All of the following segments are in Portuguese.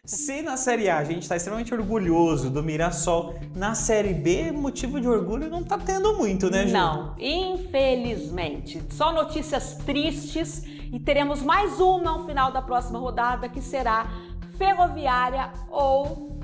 Se na Série A a gente está extremamente orgulhoso do Mirassol, na Série B, motivo de orgulho não tá tendo muito, né, Ju? Não, infelizmente. Só notícias tristes e teremos mais uma no final da próxima rodada, que será Ferroviária ou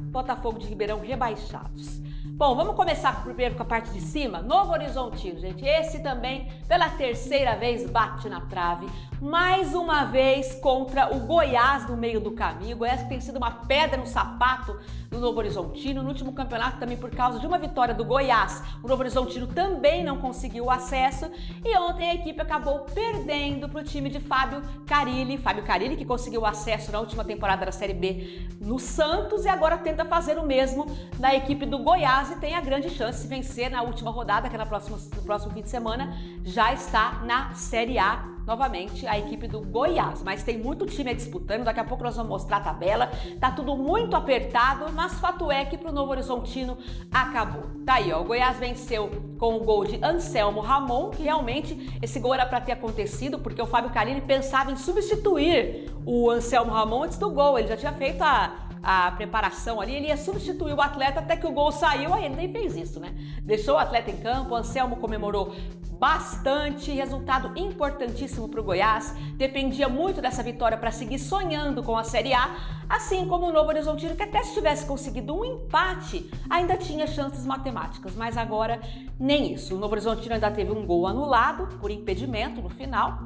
Botafogo de Ribeirão rebaixados. Bom, vamos começar primeiro com a parte de cima. Novo Horizontino, gente. Esse também, pela terceira vez, bate na trave. Mais uma vez contra o Goiás no meio do caminho. O Goiás que tem sido uma pedra no sapato do Novo Horizontino. No último campeonato, também por causa de uma vitória do Goiás, o Novo Horizontino também não conseguiu o acesso. E ontem a equipe acabou perdendo para o time de Fábio Carilli. Fábio Carilli, que conseguiu o acesso na última temporada da Série B no Santos e agora tenta fazer o mesmo na equipe do Goiás e tem a grande chance de vencer na última rodada, que é no próximo fim de semana, já está na Série A novamente a equipe do Goiás, mas tem muito time aí disputando, daqui a pouco nós vamos mostrar a tabela, tá tudo muito apertado, mas fato é que pro Novo Horizontino acabou. Tá aí, ó, o Goiás venceu com o gol de Anselmo Ramon, que realmente esse gol era para ter acontecido, porque o Fábio Carilli pensava em substituir o Anselmo Ramon antes do gol, ele já tinha feito a preparação ali, ele ia substituir o atleta até que o gol saiu, aí ele nem fez isso, né? Deixou o atleta em campo, o Anselmo comemorou bastante, resultado importantíssimo para o Goiás, dependia muito dessa vitória para seguir sonhando com a Série A, assim como o Novo Horizontino, que até se tivesse conseguido um empate, ainda tinha chances matemáticas, mas agora nem isso. O Novo Horizontino ainda teve um gol anulado por impedimento no final,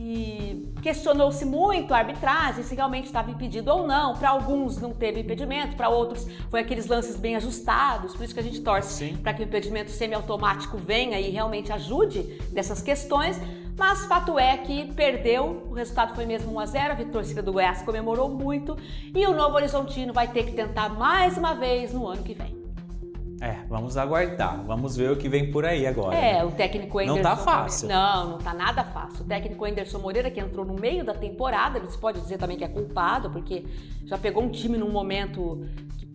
e questionou-se muito a arbitragem, se realmente estava impedido ou não. Para alguns não teve impedimento, para outros foi aqueles lances bem ajustados, por isso que a gente torce para que o impedimento semiautomático venha e realmente ajude dessas questões, mas fato é que perdeu, o resultado foi mesmo 1-0, a torcida do Goiás comemorou muito e o Novo Horizontino vai ter que tentar mais uma vez no ano que vem. Vamos aguardar, vamos ver o que vem por aí agora. O técnico Anderson... Não tá fácil. Não tá nada fácil. O técnico Anderson Moreira, que entrou no meio da temporada, ele pode dizer também que é culpado, porque já pegou um time num momento,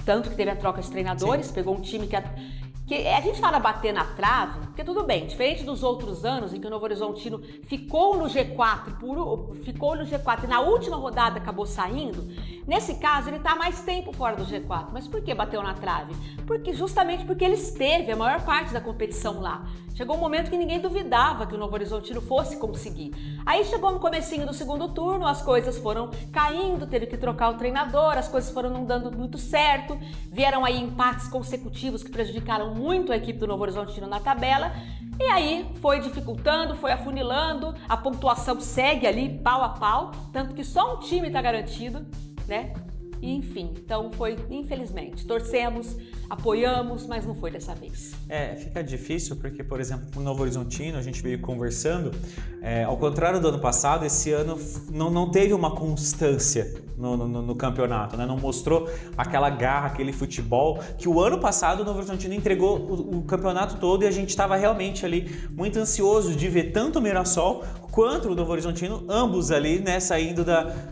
tanto que teve a troca de treinadores, Sim. pegou um time que a gente fala bater na trave, porque tudo bem, diferente dos outros anos em que o Novo Horizontino ficou no G4 e na última rodada acabou saindo, nesse caso ele está mais tempo fora do G4. Mas por que bateu na trave? Justamente porque ele esteve a maior parte da competição lá. Chegou um momento que ninguém duvidava que o Novo Horizontino fosse conseguir. Aí chegou no comecinho do segundo turno, as coisas foram caindo, teve que trocar o treinador, as coisas foram não dando muito certo, vieram aí empates consecutivos que prejudicaram muito a equipe do Novo Horizontino na tabela, e aí foi dificultando, foi afunilando, a pontuação segue ali pau a pau, tanto que só um time está garantido, né? E, enfim, então foi, infelizmente, torcemos, apoiamos, mas não foi dessa vez. Fica difícil porque, por exemplo, no Novo Horizontino, a gente veio conversando, ao contrário do ano passado, esse ano não teve uma constância no campeonato, né? Não mostrou aquela garra, aquele futebol que o ano passado o Novo Horizontino entregou o campeonato todo e a gente estava realmente ali muito ansioso de ver tanto o Mirassol quanto o Novo Horizontino, ambos ali, né,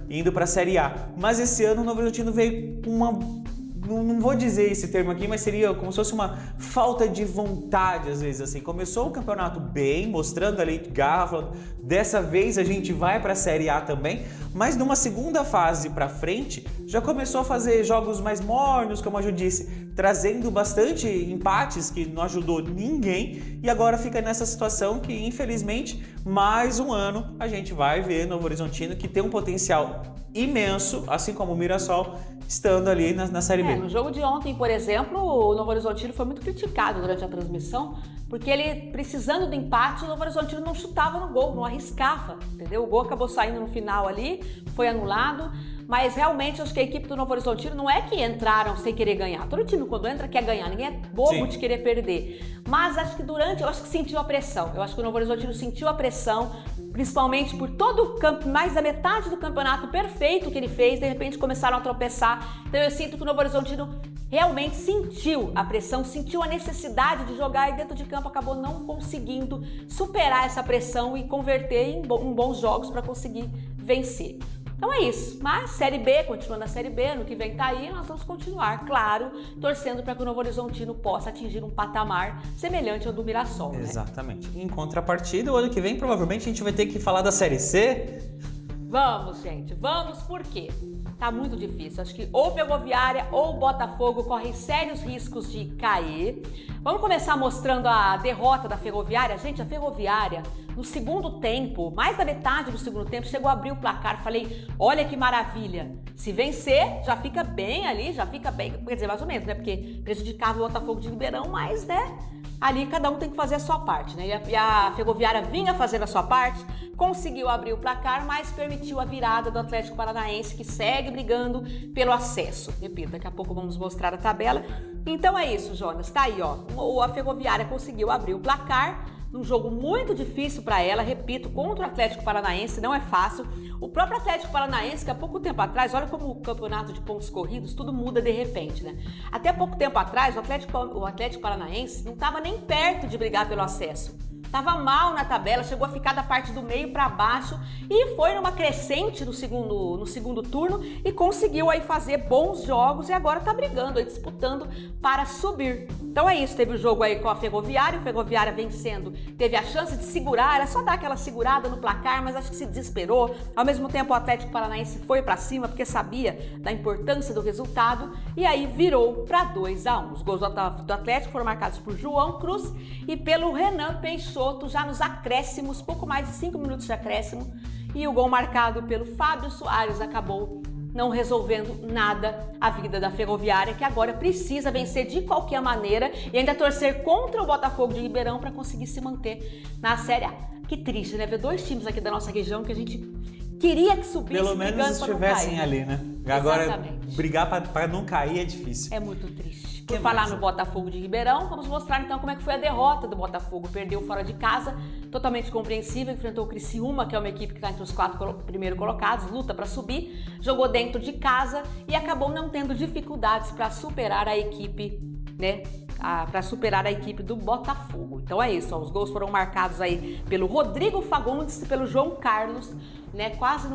indo para a Série A. Mas esse ano o Novo Horizontino veio com uma... Não vou dizer esse termo aqui, mas seria como se fosse uma falta de vontade, às vezes, assim. Começou o campeonato bem, mostrando ali garra, falando, dessa vez a gente vai para a Série A também, mas numa segunda fase para frente, já começou a fazer jogos mais mornos, como a Ju disse, trazendo bastante empates que não ajudou ninguém, e agora fica nessa situação que, infelizmente, mais um ano a gente vai ver Novo Horizontino, que tem um potencial imenso, assim como o Mirassol, estando ali na Série B. No jogo de ontem, por exemplo, o Novo Horizontino foi muito criticado durante a transmissão, porque ele, precisando do empate, o Novo Horizontino não chutava no gol, não arriscava, entendeu? O gol acabou saindo no final ali, foi anulado, mas realmente acho que a equipe do Novo Horizontino não é que entraram sem querer ganhar. Todo time quando entra quer ganhar, ninguém é bobo Sim. de querer perder. Mas acho que eu acho que sentiu a pressão. Eu acho que o Novo Horizontino sentiu a pressão, principalmente por todo o campo, mais da metade do campeonato perfeito que ele fez, de repente começaram a tropeçar. Então eu sinto que o Novo Horizontino realmente sentiu a pressão, sentiu a necessidade de jogar e dentro de campo acabou não conseguindo superar essa pressão e converter em bons jogos para conseguir vencer. Então é isso, mas Série B, continuando a Série B, no que vem tá aí, nós vamos continuar, claro, torcendo para que o Novo Horizontino possa atingir um patamar semelhante ao do Mirassol, né? Exatamente. Em contrapartida, o ano que vem provavelmente a gente vai ter que falar da Série C. Vamos, gente, vamos, por quê? tá muito difícil. Acho que ou Ferroviária ou Botafogo correm sérios riscos de cair. Vamos começar mostrando a derrota da Ferroviária. Gente, a Ferroviária, no segundo tempo, mais da metade do segundo tempo, chegou a abrir o placar. Falei, olha que maravilha. Se vencer, já fica bem ali, já fica bem, quer dizer, mais ou menos, né? Porque prejudicava o Botafogo de Ribeirão, mas, né? Ali cada um tem que fazer a sua parte, né? E a Ferroviária vinha fazendo a sua parte, conseguiu abrir o placar, mas permitiu a virada do Atlético Paranaense, que segue brigando pelo acesso. Repito, daqui a pouco vamos mostrar a tabela. Então é isso, Jonas. Tá aí, ó. A Ferroviária conseguiu abrir o placar num jogo muito difícil para ela, repito, contra o Atlético Paranaense, não é fácil. O próprio Atlético Paranaense, que há pouco tempo atrás, olha como o campeonato de pontos corridos, tudo muda de repente, né? Até pouco tempo atrás, o Atlético Paranaense não estava nem perto de brigar pelo acesso. Estava mal na tabela, chegou a ficar da parte do meio para baixo e foi numa crescente no segundo turno e conseguiu aí fazer bons jogos e agora está brigando, aí, disputando para subir. Então é isso, teve o jogo aí com a Ferroviária vencendo, teve a chance de segurar, era só dar aquela segurada no placar, mas acho que se desesperou. Ao mesmo tempo o Atlético Paranaense foi para cima porque sabia da importância do resultado e aí virou para 2-1. Os gols do Atlético foram marcados por João Cruz e pelo Renan Peixoto, já nos acréscimos, pouco mais de 5 minutos de acréscimo, e o gol marcado pelo Fábio Soares acabou não resolvendo nada a vida da Ferroviária, que agora precisa vencer de qualquer maneira e ainda torcer contra o Botafogo de Ribeirão para conseguir se manter na Série A. Que triste, né? Ver dois times aqui da nossa região que a gente queria que subisse. Pelo menos estivessem ali, né? Agora, exatamente, brigar para não cair é difícil. É muito triste. Por falar no Botafogo de Ribeirão, vamos mostrar então como é que foi a derrota do Botafogo. Perdeu fora de casa, totalmente compreensível, enfrentou o Criciúma, que é uma equipe que está entre os 4 primeiros colocados, luta para subir, jogou dentro de casa e acabou não tendo dificuldades para superar a equipe, né? Para superar a equipe do Botafogo. Então é isso, ó, os gols foram marcados aí pelo Rodrigo Fagundes e pelo João Carlos, né? Quase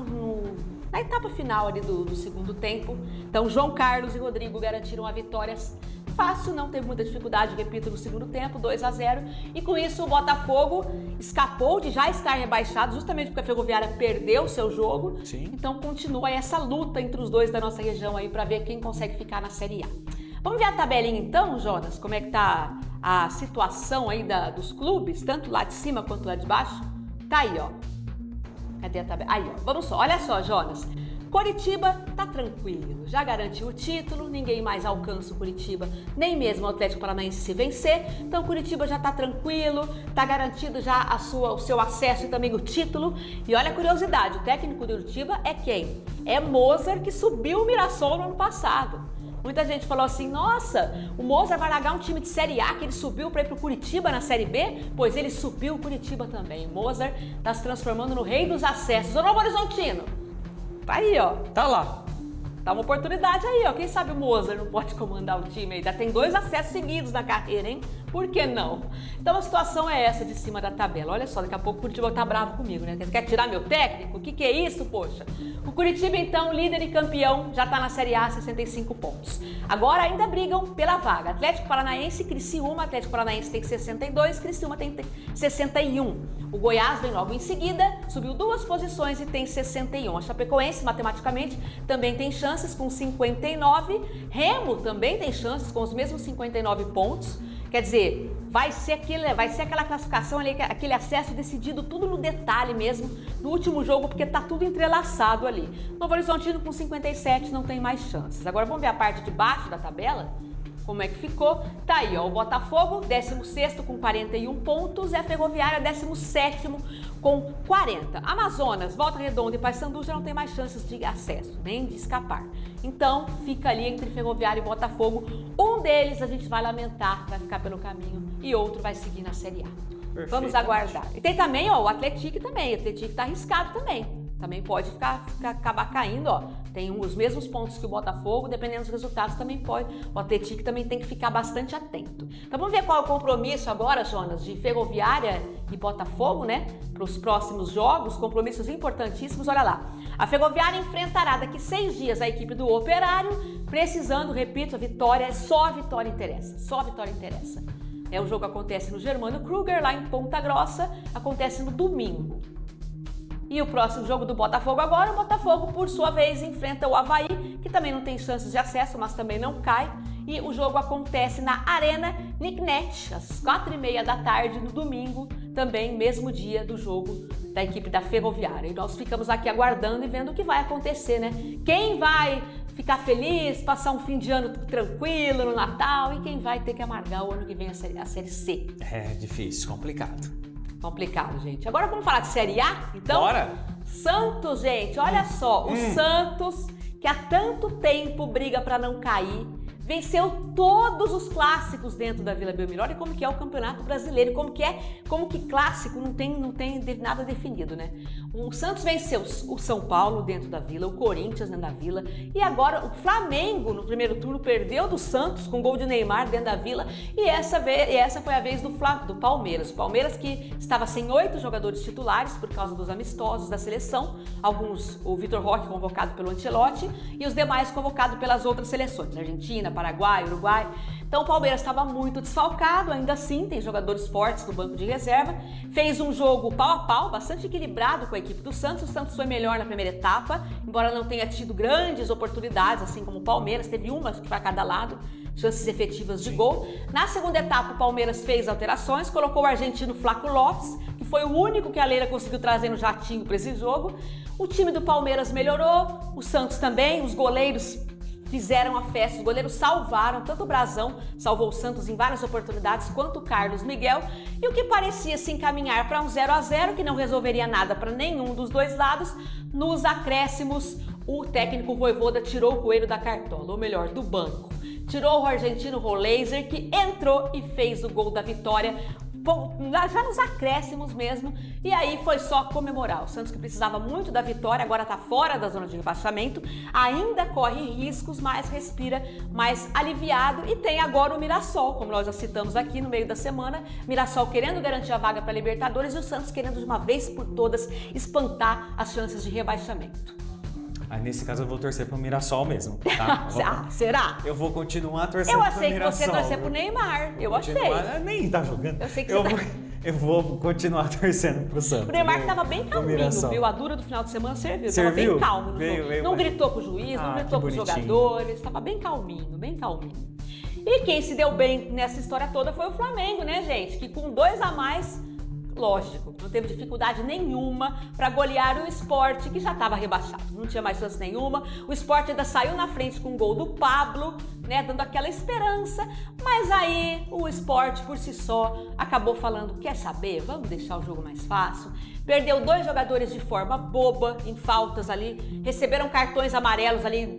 na etapa final ali do segundo tempo. Então João Carlos e Rodrigo garantiram a vitória fácil, não teve muita dificuldade, repito, no segundo tempo, 2-0. E com isso o Botafogo escapou de já estar rebaixado, justamente porque a Ferroviária perdeu o seu jogo. Sim. Então continua essa luta entre os dois da nossa região aí para ver quem consegue ficar na Série A. Vamos ver a tabelinha então, Jonas? Como é que tá a situação aí dos clubes, tanto lá de cima quanto lá de baixo? Tá aí, ó. Cadê a tabela? Aí, ó. Vamos só. Olha só, Jonas. Coritiba tá tranquilo, já garantiu o título, ninguém mais alcança o Coritiba, nem mesmo o Atlético Paranaense se vencer, então o Coritiba já tá tranquilo, tá garantido já o seu acesso e também o título. E olha a curiosidade, o técnico do Coritiba é quem? É Mozart, que subiu o Mirassol no ano passado. Muita gente falou assim, nossa, o Mozart vai largar um time de Série A que ele subiu para ir pro Coritiba na Série B? Pois ele subiu o Coritiba também. O Mozart tá se transformando no rei dos acessos. O Novo Horizontino, tá aí, ó. Tá lá. Tá uma oportunidade aí, ó. Quem sabe o Mozart não pode comandar o time aí. Já tem 2 acessos seguidos na carreira, hein? Por que não? Então a situação é essa de cima da tabela. Olha só, daqui a pouco o Curitiba tá bravo comigo, né? Quer tirar meu técnico? O que é isso, poxa? O Curitiba, então, líder e campeão, já tá na Série A, 65 pontos. Agora ainda brigam pela vaga. Atlético Paranaense e Criciúma. Atlético Paranaense tem 62, Criciúma tem 61. O Goiás vem logo em seguida, subiu 2 posições e tem 61. A Chapecoense, matematicamente, também tem chances com 59. Remo também tem chances com os mesmos 59 pontos. Quer dizer, vai ser aquela classificação ali, aquele acesso decidido tudo no detalhe mesmo, no último jogo, porque tá tudo entrelaçado ali. Novo Horizontino com 57 não tem mais chances. Agora vamos ver a parte de baixo da tabela, como é que ficou. Tá aí, ó, o Botafogo, 16º com 41 pontos, e a Ferroviária, 17º com 40. Amazonas, Volta Redonda e Paysandu já não tem mais chances de acesso, nem de escapar. Então, fica ali entre Ferroviária e Botafogo. Um deles a gente vai lamentar, vai ficar pelo caminho, e outro vai seguir na Série A. Vamos aguardar. E tem também, ó, o Atlético também. O Atlético tá arriscado também. Também pode acabar caindo, ó. Tem os mesmos pontos que o Botafogo, dependendo dos resultados também pode. O Atlético também tem que ficar bastante atento. Então vamos ver qual é o compromisso agora, Jonas, de Ferroviária e Botafogo, né? Para os próximos jogos, compromissos importantíssimos. Olha lá. A Ferroviária enfrentará daqui 6 dias a equipe do Operário, precisando, repito, a vitória, só a vitória interessa. Só a vitória interessa. O jogo acontece no Germano Kruger, lá em Ponta Grossa, acontece no domingo. E o próximo jogo do Botafogo agora, o Botafogo, por sua vez, enfrenta o Avaí, que também não tem chances de acesso, mas também não cai. E o jogo acontece na Arena Nicnet, às 4h30 da tarde, no domingo, também mesmo dia do jogo da equipe da Ferroviária. E nós ficamos aqui aguardando e vendo o que vai acontecer, né? Quem vai ficar feliz, passar um fim de ano tranquilo no Natal e quem vai ter que amargar o ano que vem a Série C. É difícil, complicado. Complicado, gente. Agora vamos falar de Série A, então? Bora! Santos, gente, olha só, o Santos, que há tanto tempo briga para não cair, venceu todos os clássicos dentro da Vila Belmiro. Olha como que é o Campeonato Brasileiro, como que clássico não tem nada definido, né? O Santos venceu o São Paulo dentro da Vila, o Corinthians dentro da Vila, e agora o Flamengo no primeiro turno perdeu do Santos com gol de Neymar dentro da Vila, e essa foi a vez do Palmeiras. O Palmeiras que estava sem 8 jogadores titulares por causa dos amistosos da seleção, o Vitor Roque convocado pelo Ancelotti e os demais convocados pelas outras seleções, Argentina, Paraguai, Uruguai. Então o Palmeiras estava muito desfalcado, ainda assim tem jogadores fortes no banco de reserva. Fez um jogo pau a pau, bastante equilibrado com a equipe do Santos. O Santos foi melhor na primeira etapa, embora não tenha tido grandes oportunidades, assim como o Palmeiras, teve uma para cada lado, chances efetivas de gol. Na segunda etapa o Palmeiras fez alterações, colocou o argentino Flaco Lopes, que foi o único que a Leila conseguiu trazer no jatinho para esse jogo. O time do Palmeiras melhorou, o Santos também, os goleiros fizeram a festa, os goleiros salvaram, tanto o Brazão salvou o Santos em várias oportunidades, quanto o Carlos Miguel, e o que parecia se encaminhar para um 0-0, que não resolveria nada para nenhum dos dois lados, nos acréscimos, o técnico Vojvoda tirou o coelho da cartola, ou melhor, do banco. Tirou o argentino Roleiser, que entrou e fez o gol da vitória, já nos acréscimos mesmo, e aí foi só comemorar. O Santos, que precisava muito da vitória, agora está fora da zona de rebaixamento, ainda corre riscos, mas respira mais aliviado, e tem agora o Mirassol, como nós já citamos aqui no meio da semana, Mirassol querendo garantir a vaga para a Libertadores e o Santos querendo de uma vez por todas espantar as chances de rebaixamento. Nesse caso eu vou torcer pro Mirassol mesmo, tá? Será? Eu vou continuar torcendo pro Mirassol. Eu achei que você torcer pro Neymar, achei. Nem tá jogando. Eu sei que eu vou continuar torcendo pro Santos. O Neymar que tava bem calminho, viu? A dura do final de semana serviu. Tava bem calmo no jogo. Não gritou com o juiz, não gritou com os jogadores, tava bem calminho, bem calminho. E quem se deu bem nessa história toda foi o Flamengo, né, gente? Que com 2 a mais, lógico, não teve dificuldade nenhuma para golear o Sport, que já estava rebaixado, não tinha mais chance nenhuma. O Sport ainda saiu na frente com o gol do Pablo, né, dando aquela esperança, mas aí o Sport por si só acabou falando, quer saber, vamos deixar o jogo mais fácil. Perdeu 2 jogadores de forma boba, em faltas ali, receberam cartões amarelos ali,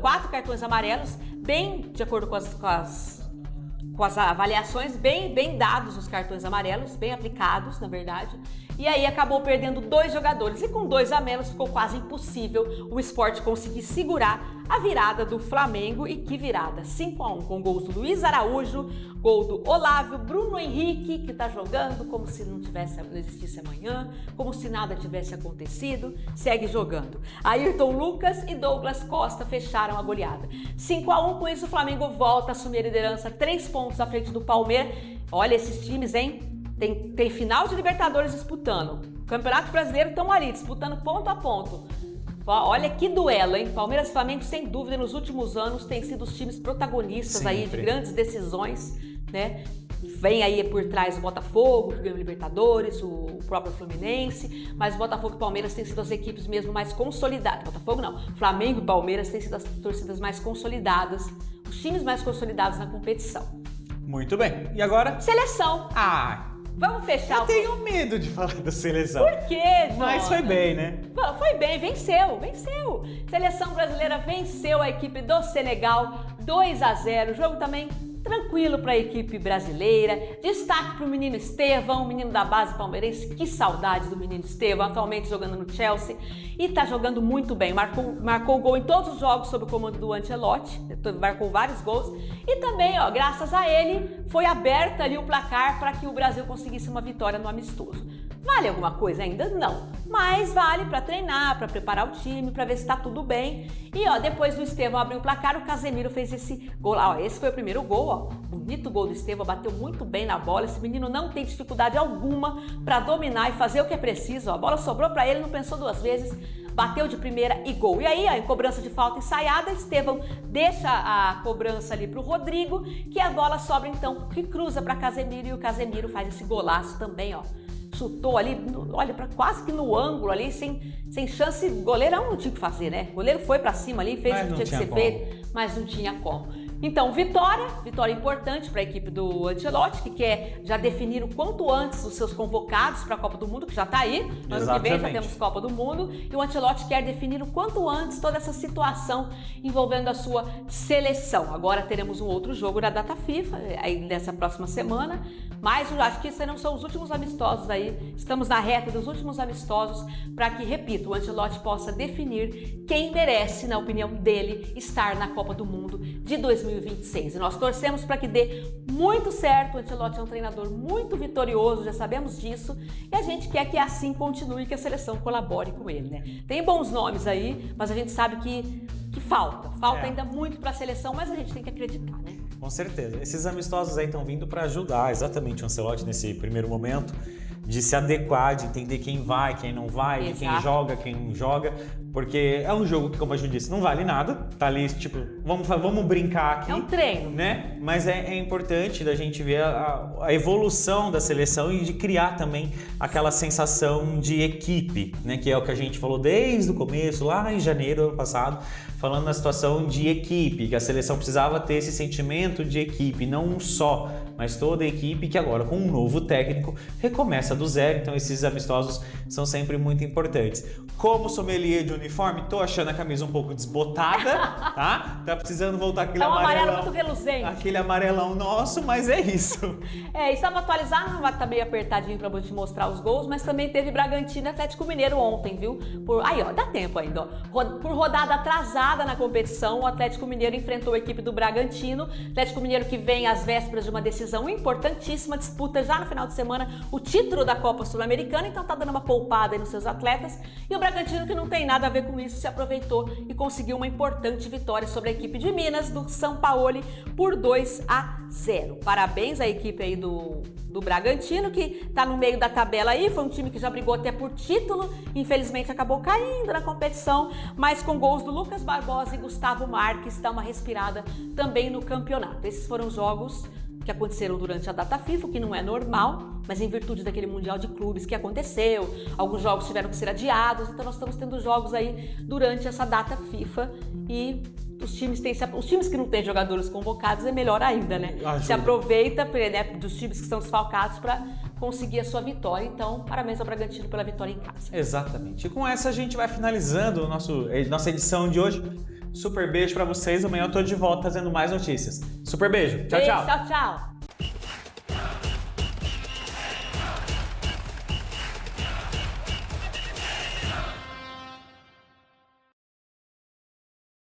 4 cartões amarelos, bem de acordo com as avaliações, bem dados os cartões amarelos, bem aplicados, na verdade. E aí acabou perdendo 2 jogadores. E com 2 a menos ficou quase impossível o Sport conseguir segurar a virada do Flamengo. E que virada! 5-1, com gols do Luiz Araújo, gol do Olávio, Bruno Henrique, que tá jogando como se não existisse amanhã, como se nada tivesse acontecido, segue jogando. Ayrton Lucas e Douglas Costa fecharam a goleada. 5-1, com isso o Flamengo volta a assumir a liderança, 3 pontos à frente do Palmeiras. Olha esses times, hein? Tem final de Libertadores disputando. O Campeonato Brasileiro estão ali, disputando ponto a ponto. Olha que duelo, hein? Palmeiras e Flamengo, sem dúvida, nos últimos anos, têm sido os times protagonistas aí de grandes decisões, né? Vem aí por trás o Botafogo, que ganhou Libertadores, o próprio Fluminense, mas o Botafogo e Palmeiras têm sido as equipes mesmo mais consolidadas. Botafogo não, Flamengo e Palmeiras têm sido as torcidas mais consolidadas, os times mais consolidados na competição. Muito bem. E agora? Seleção. Vamos fechar. Eu tenho medo de falar da seleção. Por quê, Jonas? Mas foi bem, né? Foi bem, venceu. Seleção brasileira venceu a equipe do Senegal 2-0. O jogo também tranquilo para a equipe brasileira. Destaque para o menino Estevão, menino da base palmeirense. Que saudade do menino Estevão, atualmente jogando no Chelsea. E tá jogando muito bem. Marcou gol em todos os jogos sob o comando do Ancelotti. Marcou vários gols. E também, graças a ele, foi aberta ali o placar para que o Brasil conseguisse uma vitória no amistoso. Vale alguma coisa ainda? Não. Mas vale para treinar, para preparar o time, para ver se tá tudo bem. E ó, depois do Estevão abrir o placar, o Casemiro fez esse gol lá. Ó, esse foi o primeiro gol, ó. Bonito gol do Estevão, bateu muito bem na bola. Esse menino não tem dificuldade alguma para dominar e fazer o que é preciso. Ó. A bola sobrou para ele, não pensou duas vezes. Bateu de primeira e gol. E aí, ó, em cobrança de falta ensaiada, Estevão deixa a cobrança ali pro Rodrigo, que a bola sobra então, que cruza para Casemiro e o Casemiro faz esse golaço também, ó. Chutou ali, olha, quase que no ângulo ali, sem chance. Goleirão não tinha o que fazer, né? O goleiro foi para cima ali, fez o que tinha que ser feito, mas não tinha como. Então, vitória importante para a equipe do Ancelotti, que quer já definir o quanto antes os seus convocados para a Copa do Mundo, que já está aí. No ano que vem já temos Copa do Mundo. E o Ancelotti quer definir o quanto antes toda essa situação envolvendo a sua seleção. Agora teremos um outro jogo na data FIFA, aí nessa próxima semana. Mas eu acho que esses não são os últimos amistosos aí. Estamos na reta dos últimos amistosos para que, repito, o Ancelotti possa definir quem merece, na opinião dele, estar na Copa do Mundo de 2026. E nós torcemos para que dê muito certo. O Ancelotti é um treinador muito vitorioso, já sabemos disso. E a gente quer que assim continue, que a seleção colabore com ele, né? Tem bons nomes aí, mas a gente sabe que falta. Falta ainda muito para a seleção, mas a gente tem que acreditar, né? Com certeza. Esses amistosos aí estão vindo para ajudar exatamente o Ancelotti nesse primeiro momento, de se adequar, de entender quem vai, quem não vai, de quem joga, quem não joga, porque é um jogo que, como a Ju disse, não vale nada, tá ali, tipo, vamos brincar aqui. É um treino. Né? Mas é importante da gente ver a evolução da seleção e de criar também aquela sensação de equipe, né? Que é o que a gente falou desde o começo, lá em janeiro do ano passado, falando na situação de equipe, que a seleção precisava ter esse sentimento de equipe, não um só, mas toda a equipe, que agora com um novo técnico recomeça do zero. Então esses amistosos são sempre muito importantes. Como sommelier de uniforme, tô achando a camisa um pouco desbotada, tá? Tá precisando voltar aquele amarelão. É um amarelo muito reluzente. Aquele amarelão nosso, mas é isso. E só pra atualizar, não vai estar meio apertadinho pra te mostrar os gols, mas também teve Bragantino e Atlético Mineiro ontem, viu? Aí, ó, dá tempo ainda, ó. Por rodada atrasada na competição, o Atlético Mineiro enfrentou a equipe do Bragantino. Atlético Mineiro que vem às vésperas de uma decisão importantíssima, disputa já no final de semana o título da Copa Sul-Americana, então tá dando uma poupada aí nos seus atletas. E o Bragantino, que não tem nada a ver com isso, se aproveitou e conseguiu uma importante vitória sobre a equipe de Minas, do Sampaoli, por 2-0. Parabéns à equipe aí do Bragantino, que tá no meio da tabela aí, foi um time que já brigou até por título, infelizmente acabou caindo na competição, mas com gols do Lucas Barbosa e Gustavo Marques, dá uma respirada também no campeonato. Esses foram os jogos que aconteceram durante a data FIFA, o que não é normal, mas em virtude daquele Mundial de Clubes que aconteceu, alguns jogos tiveram que ser adiados, então nós estamos tendo jogos aí durante essa data FIFA e os times que não têm jogadores convocados é melhor ainda, né? Se aproveita, né, dos times que estão desfalcados para conseguir a sua vitória. Então, parabéns ao Bragantino pela vitória em casa. Exatamente. E com essa a gente vai finalizando nossa edição de hoje. Super beijo pra vocês. Amanhã eu tô de volta trazendo mais notícias. Super beijo. Tchau, tchau. Tchau, tchau.